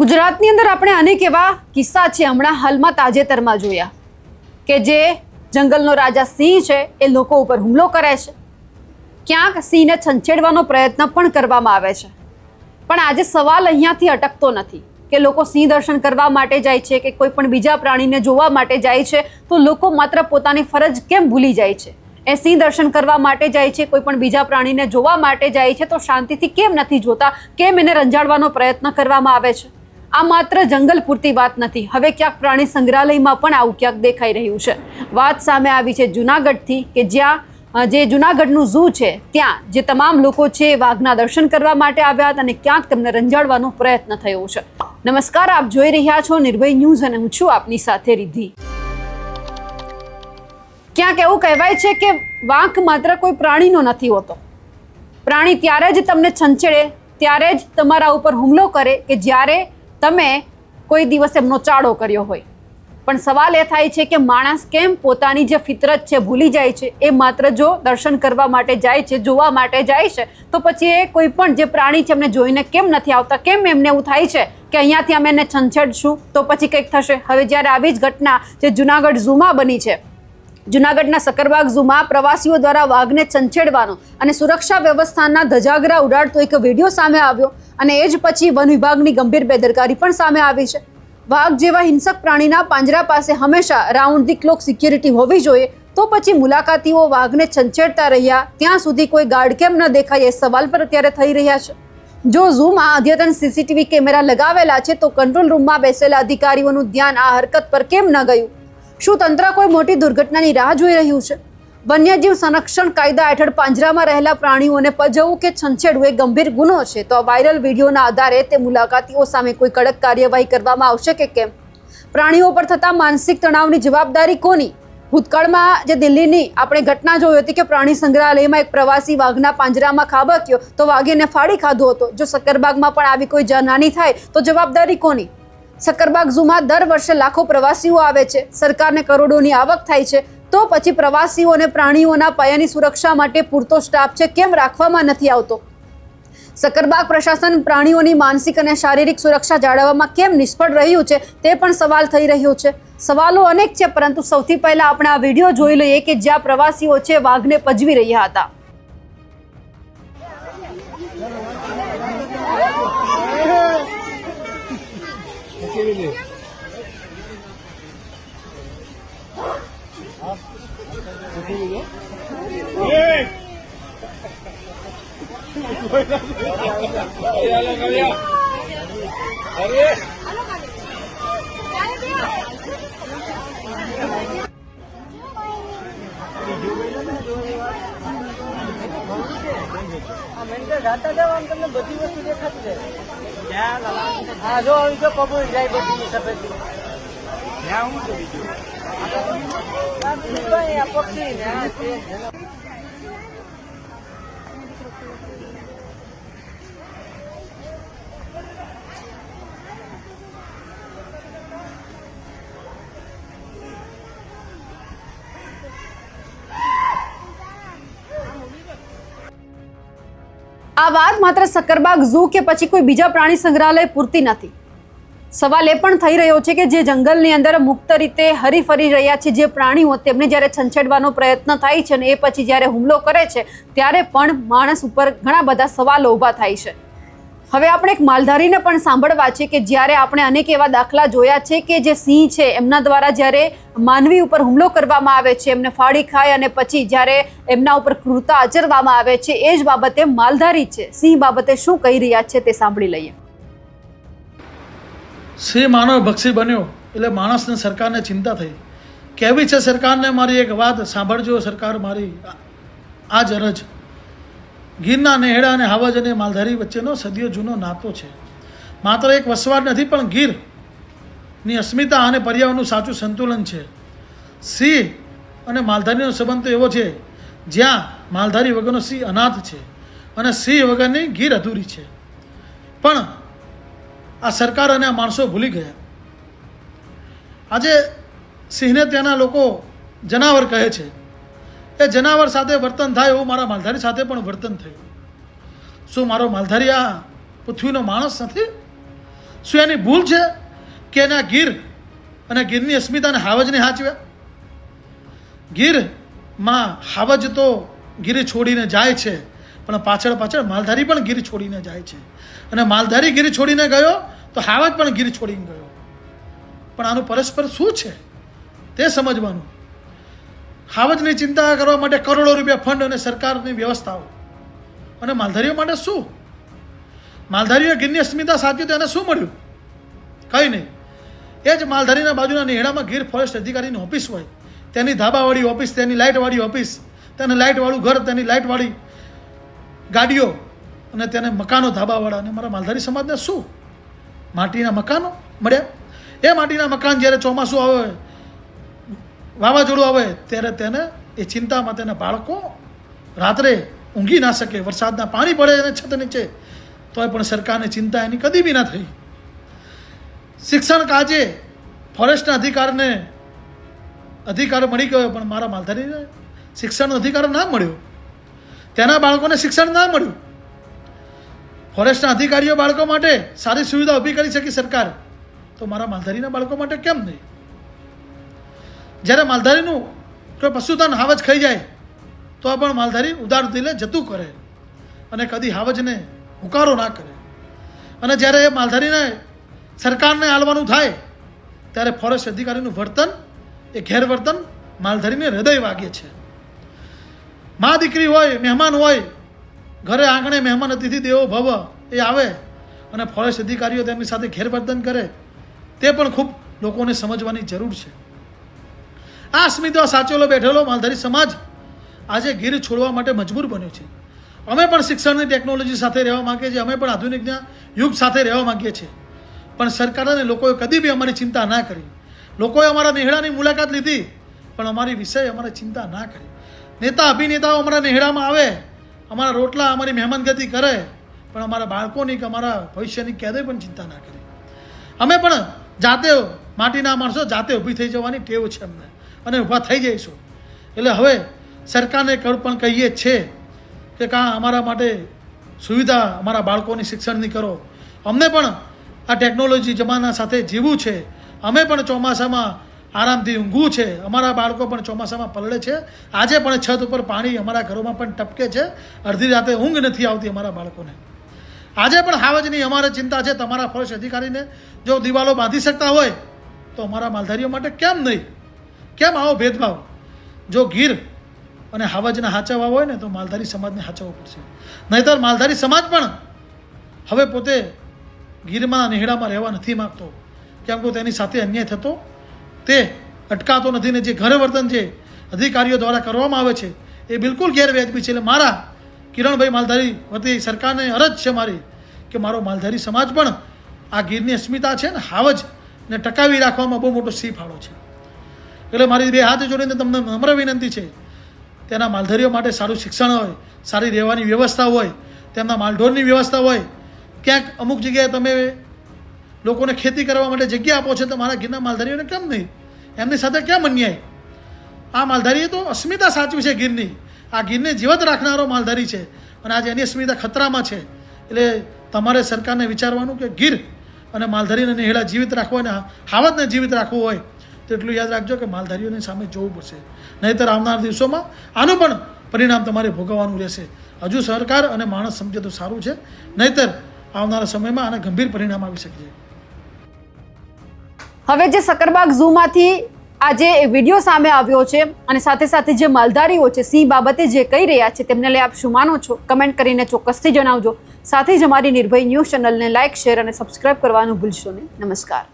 ગુજરાતની અંદર આપણે અનેક એવા કિસ્સા છે હમણાં હાલમાં તાજેતરમાં જોયા કે જે જંગલનો રાજા સિંહ છે એ લોકો ઉપર હુમલો કરે છે, ક્યાંક સિંહને છંછેડવાનો પ્રયત્ન પણ કરવામાં આવે છે। પણ આજે સવાલ અહીંયાથી અટકતો નથી કે લોકો સિંહ દર્શન કરવા માટે જાય છે કે કોઈ પણ બીજા પ્રાણીને જોવા માટે જાય છે તો લોકો માત્ર પોતાની ફરજ કેમ ભૂલી જાય છે। એ સિંહ દર્શન કરવા માટે જાય છે, કોઈ પણ બીજા પ્રાણીને જોવા માટે જાય છે તો શાંતિથી કેમ નથી જોતા, કેમ એને રંજાડવાનો પ્રયત્ન કરવામાં આવે છે। આ માત્ર જંગલ પૂરતી વાત નથી, હવે ક્યાંક પ્રાણી સંગ્રહાલયમાં પણ આવું ક્યાંક દેખાઈ રહ્યું છે। વાત સામે આવી છે જૂનાગઢથી કે જ્યાં જે જૂનાગઢનું ઝૂ છે ત્યાં જે તમામ લોકો છે વાઘના દર્શન કરવા માટે આવ્યા હતા અને ક્યાંક તેમને રંજાડવાનો પ્રયત્ન થયો છે। નમસ્કાર, આપ જોઈ રહ્યા છો નિર્ભય ન્યૂઝ અને હું છું આપની સાથે રિદ્ધિ। ક્યાંક એવું કહેવાય છે કે વાંક માત્ર કોઈ પ્રાણીનો નથી હોતો, પ્રાણી ત્યારે જ તમને છંછેડે, ત્યારે જ તમારા ઉપર હુમલો કરે કે જ્યારે તમે કોઈ દિવસ એમનો ચાળો કર્યો હોય। પણ સવાલ એ થાય છે કે માણસ કેમ પોતાની જે ફિતરત છે ભૂલી જાય છે। એ માત્ર જો દર્શન કરવા માટે જાય છે, જોવા માટે જાય છે તો પછી એ કોઈ પણ જે પ્રાણી છે એમને જોઈને કેમ નથી આવતા, કેમ એમને એવું થાય છે કે અહીંયાથી અમે એને છંછેડશું તો પછી કંઈક થશે। હવે જ્યારે આવી જ ઘટના જે જૂનાગઢ ઝૂમાં બની છે, જૂનાગઢના સકરબાગ ઝૂમાં પ્રવાસીઓ દ્વારા વાઘને છંછેડવાનો અને સુરક્ષા વ્યવસ્થાના ધજાગરા ઉડાડતો એક વિડીયો સામે આવ્યો અને એ જ પછી વન વિભાગની ગંભીર બેદરકારી પણ સામે આવી છે। વાઘ જેવા હિંસક પ્રાણીના પાંજરા પાસે હંમેશા રાઉન્ડ ધી ક્લોક સિક્યુરિટી હોવી જોઈએ, તો પછી મુલાકાતીઓ વાઘને છંછેડતા રહ્યા ત્યાં સુધી કોઈ ગાર્ડ કેમ ન દેખાય, એ સવાલ પર અત્યારે થઈ રહ્યા છે। જો ઝૂમાં અદ્યતન સીસીટીવી કેમેરા લગાવેલા છે તો કંટ્રોલ રૂમમાં બેસેલા અધિકારીઓનું ધ્યાન આ હરકત પર કેમ ન ગયું? શું તંત્ર કોઈ મોટી દુર્ઘટનાની રાહ જોઈ રહ્યું છે? વન્યજીવ સંરક્ષણ કાયદા હેઠળ પાંજરામાં રહેલા પ્રાણીઓને પજવવું કે છંછેડવું એ ગંભીર ગુનો છે, તો આ વાયરલ વિડીયોના આધારે તે મુલાકાતીઓ સામે કોઈ કડક કાર્યવાહી કરવામાં આવશે કે કેમ? પ્રાણીઓ પર થતા માનસિક તણાવની જવાબદારી કોની? ભૂતકાળમાં જે દિલ્હીની આપણે ઘટના જોઈ હતી કે પ્રાણી સંગ્રહાલયમાં એક પ્રવાસી વાઘના પાંજરામાં ખાબક્યો તો વાઘે એને ફાડી ખાધો હતો। જો સક્કરબાગમાં પણ આવી કોઈ જાનહાની થાય તો જવાબદારી કોની? સક્કરબાગ ઝૂમાં દર વર્ષે લાખો પ્રવાસીઓ આવે છે, સરકારને કરોડોની આવક થાય છે, તો પછી પ્રવાસીઓ અને પ્રાણીઓના પાયાની સુરક્ષા માટે પૂરતો સ્ટાફ છે કેમ રાખવામાં નથી આવતો? સક્કરબાગ પ્રશાસન પ્રાણીઓની માનસિક અને શારીરિક સુરક્ષા જાળવવામાં કેમ નિષ્ફળ રહ્યું છે તે પણ સવાલ થઈ રહ્યો છે। સવાલો અનેક છે, પરંતુ સૌથી પહેલા આપણે આ વિડીયો જોઈ લઈએ કે જ્યાં પ્રવાસીઓ છે વાઘને પજવી રહ્યા હતા। તમને બધી વસ્તુ દેખાતી જાય। હા જો પબ્લિક જાય બધી સફેદ પક્ષી આ વાત માત્ર સક્કરબાગ ઝૂ કે પછી કોઈ બીજા પ્રાણી સંગ્રહાલય પૂરતી નથી। સવાલ એ પણ થઈ રહ્યો છે કે જે જંગલની અંદર મુક્ત રીતે હરીફરી રહ્યા છે જે પ્રાણીઓ, તેમને જ્યારે છંછેડવાનો પ્રયત્ન થાય છે ને એ પછી જ્યારે હુમલો કરે છે ત્યારે પણ માણસ ઉપર ઘણા બધા સવાલો ઊભા થાય છે। હવે આપણે એક માલધારીને પણ સાંભળવા છે કે જ્યારે આપણે અનેક એવા દાખલા જોયા છે કે જે સિંહ છે એમના દ્વારા જ્યારે માનવી ઉપર હુમલો કરવામાં આવે છે, એમને ફાડી ખાય અને પછી જ્યારે એમના ઉપર ક્રૂરતા આચરવામાં આવે છે, એ જ બાબતે માલધારી છે સિંહ બાબતે શું કહી રહ્યા છે તે સાંભળી લઈએ। સિંહ માનવ ભક્ષી બન્યો એટલે માણસને સરકારને ચિંતા થઈ। કહેવી છે સરકારને મારી એક વાત સાંભળજો સરકાર મારી આ જ અરજ, ગીરના નેહડા અને હાવજ અને માલધારી વચ્ચેનો સદીઓ જૂનો નાતો છે। માત્ર એક વસવાટ નથી પણ ગીરની અસ્મિતા અને પર્યાવરણનું સાચું સંતુલન છે। સિંહ અને માલધારીનો સંબંધ તો એવો છે જ્યાં માલધારી વગરનો સિંહ અનાથ છે અને સિંહ વગરની ગીર અધૂરી છે। પણ આ સરકાર અને આ માણસો ભૂલી ગયા। આજે સિંહને ત્યાંના લોકો જનાવર કહે છે, એ જનાવર સાથે વર્તન થાય એવું મારા માલધારી સાથે પણ વર્તન થયું। શું મારો માલધારી આ પૃથ્વીનો માણસ નથી? શું એની ભૂલ છે કે એના ગીર અને ગીરની અસ્મિતાને હાવજને હાચવ્યા? ગીરમાં હાવજ તો ગીર છોડીને જાય છે, પણ પાછળ પાછળ માલધારી પણ ગીર છોડીને જાય છે, અને માલધારી ગીર છોડીને ગયો તો હાવજ પણ ગીર છોડીને ગયો. પણ આનું પરસ્પર શું છે તે સમજવાનું. હાવજની ચિંતા કરવા માટે કરોડો રૂપિયા ફંડ અને સરકારની વ્યવસ્થાઓ, અને માલધારીઓ માટે શું? માલધારીઓ ગીરની અસ્મિતા સાચી તો એને શું મળ્યું? કંઈ નહીં. એ જ માલધારીના બાજુના નેહડામાં ગીર ફોરેસ્ટ અધિકારીની ઓફિસ હોય, તેની ધાબાવાળી ઓફિસ, તેની લાઇટવાળી ઓફિસ, તેની લાઇટવાળું ઘર, તેની લાઇટવાળી ગાડીઓ, અને તેને મકાનો ધાબાવાળા. અને મારા માલધારી સમાજને શું માટીના મકાનો મળ્યા? એ માટીના મકાન જ્યારે ચોમાસું આવે, વાવાઝોડું આવે, ત્યારે તેને એ ચિંતામાં તેના બાળકો રાત્રે ઊંઘી ના શકે, વરસાદના પાણી પડે એને છત નીચે, તોય પણ સરકારને ચિંતા એની કદી બી ના થઈ. શિક્ષણ કાજે ફોરેસ્ટના અધિકાર મળી ગયો, પણ મારા માલધારીને શિક્ષણનો અધિકાર ના મળ્યો, તેના બાળકોને શિક્ષણ ના મળ્યું. ફોરેસ્ટના અધિકારીઓ બાળકો માટે સારી સુવિધા ઊભી કરી શકી સરકાર, તો મારા માલધારીના બાળકો માટે કેમ નહીં? જ્યારે માલધારીનું કોઈ પશુધન હાવજ ખાઈ જાય તો પણ માલધારી ઉદાર દિલે જતું કરે અને કદી હાવજને હુકારો ના કરે. અને જ્યારે એ માલધારીને સરકારને આલવાનું થાય ત્યારે ફોરેસ્ટ અધિકારીનું વર્તન, એ ગેરવર્તન માલધારીને હૃદય વાગે છે. મા દીકરી હોય, મહેમાન હોય, ઘરે આંગણે મહેમાન અતિથિ દેવો ભવ એ આવે અને ફોરેસ્ટ અધિકારીઓ તેમની સાથે ગેરવર્તન કરે, તે પણ ખૂબ લોકોને સમજવાની જરૂર છે. આ અસ્મિતા સાચવેલો બેઠેલો માલધારી સમાજ આજે ગીર છોડવા માટે મજબૂર બન્યો છે. અમે પણ શિક્ષણની ટેકનોલોજી સાથે રહેવા માંગીએ છીએ, અમે પણ આધુનિકના યુગ સાથે રહેવા માંગીએ છીએ, પણ સરકાર અને લોકોએ કદી બી અમારી ચિંતા ના કરી. લોકોએ અમારા નેહડાની મુલાકાત લીધી, પણ અમારી વિષય અમારે ચિંતા ના કરી. નેતા અભિનેતાઓ અમારા નેહડામાં આવે, અમારા રોટલા, અમારી મહેમાનગતિ કરે, પણ અમારા બાળકોની કે અમારા ભવિષ્યની ક્યારેય પણ ચિંતા ના કરી. અમે પણ જાતે માટીના માણસો જાતે ઊભી થઈ જવાની ટેવ છે અમને, અને ઊભા થઈ જઈશું. એટલે હવે સરકારને પણ કહીએ છીએ કે કાં અમારા માટે સુવિધા અમારા બાળકોની શિક્ષણની કરો. અમને પણ આ ટેકનોલોજી જમાના સાથે જીવવું છે. અમે પણ ચોમાસામાં આરામથી ઊંઘવું છે. અમારા બાળકો પણ ચોમાસામાં પલળે છે. આજે પણ છત ઉપર પાણી અમારા ઘરોમાં પણ ટપકે છે. અડધી રાતે ઊંઘ નથી આવતી અમારા બાળકોને. આજે પણ હાવજની અમારે ચિંતા છે. તમારા ફોરેસ્ટ અધિકારીને જો દિવાલો બાંધી શકતા હોય તો અમારા માલધારીઓ માટે કેમ નહીં? કેમ આવો ભેદભાવ? જો ગીર અને હાવજના હાચવવા હોય ને તો માલધારી સમાજને હાચવવું પડશે. નહીંતર માલધારી સમાજ પણ હવે પોતે ગીરમાં નેહડામાં રહેવા નથી માગતો, કેમ કે તેની સાથે અન્યાય થતો તે અટકાતો નથી. ને જે ગેરવર્તન જે અધિકારીઓ દ્વારા કરવામાં આવે છે એ બિલકુલ ગેરવ્યાજબી છે. એટલે મારા કિરણભાઈ માલધારી વતી સરકારને અરજ છે મારી કે મારો માલધારી સમાજ પણ આ ગીરની અસ્મિતા છે ને હાવજને ટકાવી રાખવામાં બહુ મોટો સિંહ ફાળો છે. એટલે મારી બે હાથ જોડીને તમને નમ્ર વિનંતી છે, તેના માલધારીઓ માટે સારું શિક્ષણ હોય, સારી રહેવાની વ્યવસ્થા હોય, તેમના માલઢોરની વ્યવસ્થા હોય. ક્યાંક અમુક જગ્યાએ તમે લોકોને ખેતી કરવા માટે જગ્યા આપો છો, તો મારા ગીરના માલધારીઓને કેમ નહીં? એમની સાથે કેમ અન્યાય? આ માલધારીએ તો અસ્મિતા સાચવી છે ગીરની. આ ગીરને જીવત રાખનારો માલધારી છે, અને આજે એની અસ્મિતા ખતરામાં છે. એટલે તમારે સરકારને વિચારવાનું કે ગીર અને માલધારીને નેહડા જીવિત રાખવા અને હાવજને જીવિત રાખવું હોય તો એટલું યાદ રાખજો કે માલધારીઓની સામે જોવું પડશે. નહીંતર આવનાર દિવસોમાં આનું પણ પરિણામ તમારે ભોગવવાનું રહેશે. હજુ સરકાર અને માણસ સમજે તો સારું છે, નહીંતર આવનારા સમયમાં આને ગંભીર પરિણામ આવી શકે છે. હવે જે સકરબાગ ઝૂમાંથી આજે વિડીયો સામે આવ્યો છે અને સાથે સાથે જે માલધારીઓ છે સિંહ બાબતે જે કહી રહ્યા છે તેમને લઈ આપ શું માનો છો? કમેન્ટ કરીને ચોક્કસથી જણાવજો. સાથે જ અમારી નિર્ભય ન્યૂઝ ચેનલને લાઇક, શેર અને સબસ્ક્રાઇબ કરવાનું ભૂલશો નહીં. નમસ્કાર.